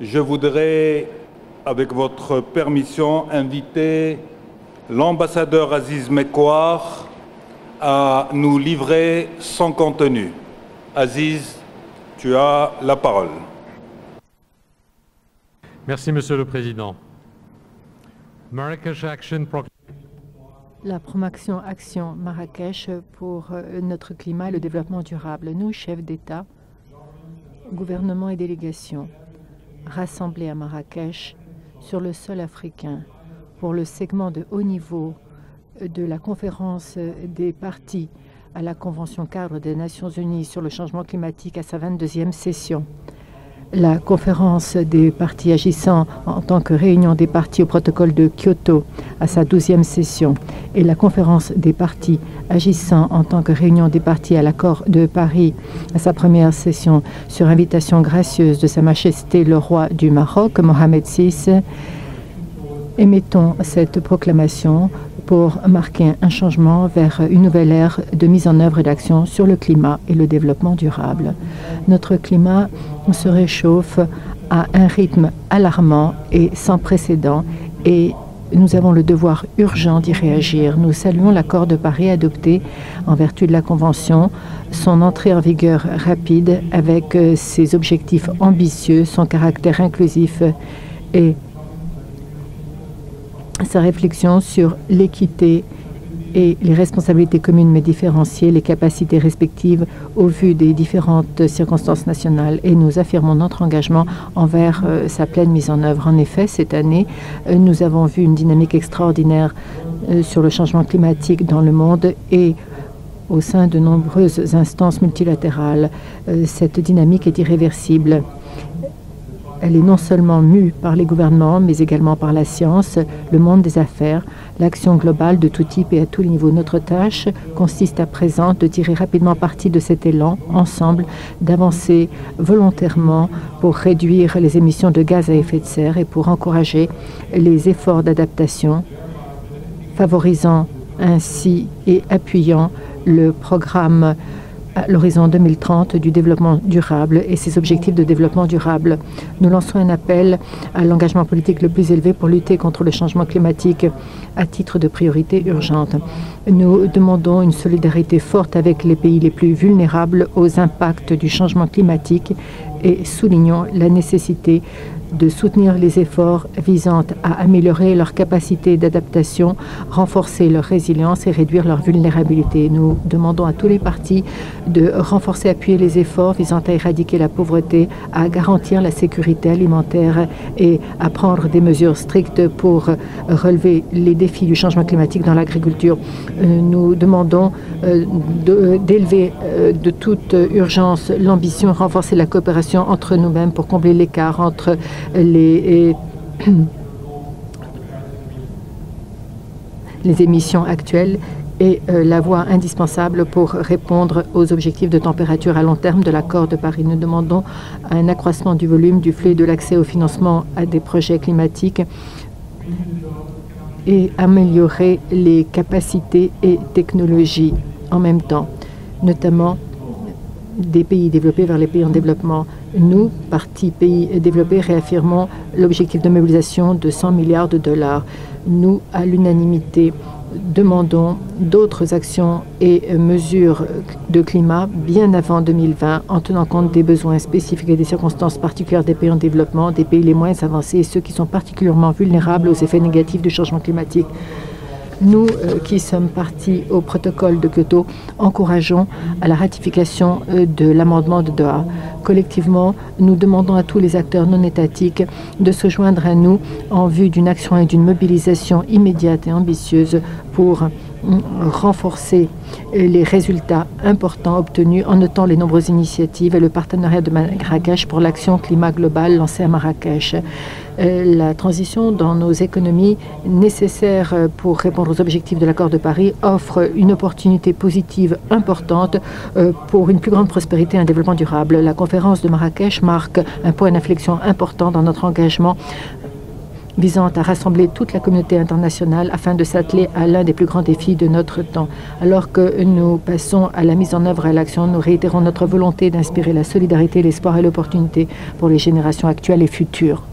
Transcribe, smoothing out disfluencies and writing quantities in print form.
je voudrais, avec votre permission, inviter l'ambassadeur Aziz Mekouar à nous livrer son contenu. Aziz, tu as la parole. Merci, Monsieur le Président. Marrakech Action La promotion Action Marrakech pour notre climat et le développement durable. Nous, chefs d'État, gouvernements et délégations, rassemblés à Marrakech sur le sol africain pour le segment de haut niveau de la conférence des parties à la Convention cadre des Nations Unies sur le changement climatique à sa 22e session. La conférence des parties agissant en tant que réunion des parties au protocole de Kyoto à sa 12e session et la conférence des parties agissant en tant que réunion des parties à l'accord de Paris à sa première session sur invitation gracieuse de Sa Majesté le roi du Maroc, Mohamed VI, émettons cette proclamation pour marquer un changement vers une nouvelle ère de mise en œuvre et d'action sur le climat et le développement durable. Notre climat se réchauffe à un rythme alarmant et sans précédent et nous avons le devoir urgent d'y réagir. Nous saluons l'accord de Paris adopté en vertu de la Convention, son entrée en vigueur rapide avec ses objectifs ambitieux, son caractère inclusif et sa réflexion sur l'équité et les responsabilités communes mais différenciées, les capacités respectives au vu des différentes circonstances nationales et nous affirmons notre engagement envers sa pleine mise en œuvre. En effet, cette année, nous avons vu une dynamique extraordinaire sur le changement climatique dans le monde et au sein de nombreuses instances multilatérales. Cette dynamique est irréversible. Elle est non seulement mue par les gouvernements, mais également par la science, le monde des affaires, l'action globale de tout type et à tous les niveaux. Notre tâche consiste à présent de tirer rapidement parti de cet élan, ensemble, d'avancer volontairement pour réduire les émissions de gaz à effet de serre et pour encourager les efforts d'adaptation, favorisant ainsi et appuyant le programme à l'horizon 2030 du développement durable et ses objectifs de développement durable. Nous lançons un appel à l'engagement politique le plus élevé pour lutter contre le changement climatique à titre de priorité urgente. Nous demandons une solidarité forte avec les pays les plus vulnérables aux impacts du changement climatique et soulignons la nécessité de soutenir les efforts visant à améliorer leur capacité d'adaptation, renforcer leur résilience et réduire leur vulnérabilité. Nous demandons à tous les partis de renforcer et appuyer les efforts visant à éradiquer la pauvreté, à garantir la sécurité alimentaire et à prendre des mesures strictes pour relever les défis du changement climatique dans l'agriculture. Nous demandons d'élever de toute urgence l'ambition, renforcer la coopération entre nous-mêmes pour combler l'écart entre les émissions actuelles et la voie indispensable pour répondre aux objectifs de température à long terme de l'accord de Paris. Nous demandons un accroissement du volume, du flux et de l'accès au financement à des projets climatiques et améliorer les capacités et technologies en même temps, notamment des pays développés vers les pays en développement. Nous, partis pays développés, réaffirmons l'objectif de mobilisation de 100 milliards de dollars. Nous, à l'unanimité, demandons d'autres actions et mesures de climat bien avant 2020 en tenant compte des besoins spécifiques et des circonstances particulières des pays en développement, des pays les moins avancés et ceux qui sont particulièrement vulnérables aux effets négatifs du changement climatique. Nous qui sommes partis au protocole de Kyoto, encourageons à la ratification de l'amendement de Doha. Collectivement, nous demandons à tous les acteurs non étatiques de se joindre à nous en vue d'une action et d'une mobilisation immédiate et ambitieuse pour renforcer les résultats importants obtenus en notant les nombreuses initiatives et le partenariat de Marrakech pour l'action climat globale lancée à Marrakech. La transition dans nos économies nécessaire pour répondre aux objectifs de l'accord de Paris offre une opportunité positive importante pour une plus grande prospérité et un développement durable. La conférence de Marrakech marque un point d'inflexion important dans notre engagement visant à rassembler toute la communauté internationale afin de s'atteler à l'un des plus grands défis de notre temps. Alors que nous passons à la mise en œuvre et à l'action, nous réitérons notre volonté d'inspirer la solidarité, l'espoir et l'opportunité pour les générations actuelles et futures.